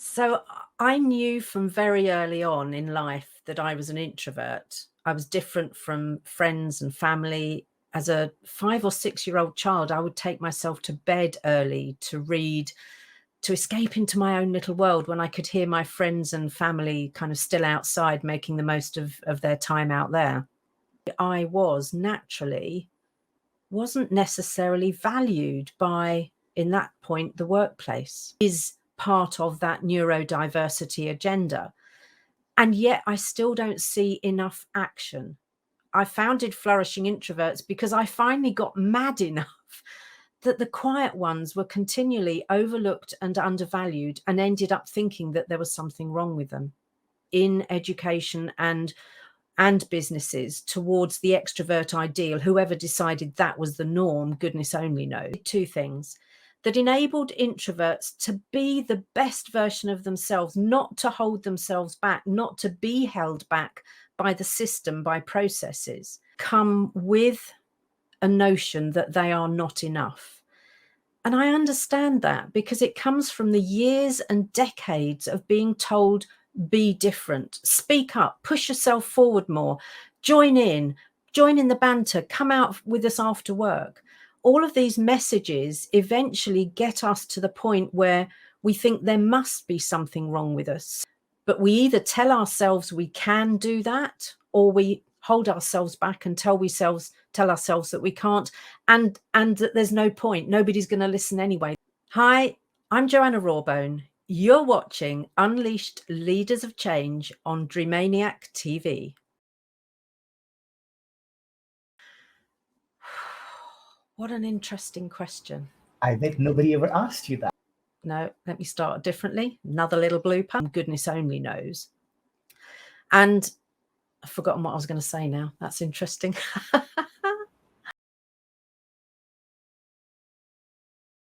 So I knew from very early on in life that I was an introvert. I was different from friends and family. As a 5 or 6 year old child, I would take myself to bed early to read, to escape into my own little world when I could hear my friends and family kind of still outside making the most of their time out there. I was naturally wasn't necessarily valued by, in that point, the workplace is part of that neurodiversity agenda. And yet I still don't see enough action. I founded Flourishing Introverts because I finally got mad enough that the quiet ones were continually overlooked and undervalued, and ended up thinking that there was something wrong with them in education and businesses towards the extrovert ideal. Whoever decided that was the norm, goodness only knows. Two things that enabled introverts to be the best version of themselves, not to hold themselves back, not to be held back by the system, by processes, come with a notion that they are not enough. And I understand that because it comes from the years and decades of being told, be different, speak up, push yourself forward more, join in the banter, come out with us after work. All of these messages eventually get us to the point where we think there must be something wrong with us. But we either tell ourselves we can do that, or we hold ourselves back and tell ourselves that we can't, and that there's no point. Nobody's going to listen anyway. Hi, I'm Joanna Rawbone. You're watching Unleashed Leaders of Change on Dreamaniac TV. What an interesting question. I bet nobody ever asked you that. No, let me start differently. Another little blooper. Goodness only knows. And I've forgotten what I was going to say now. That's interesting.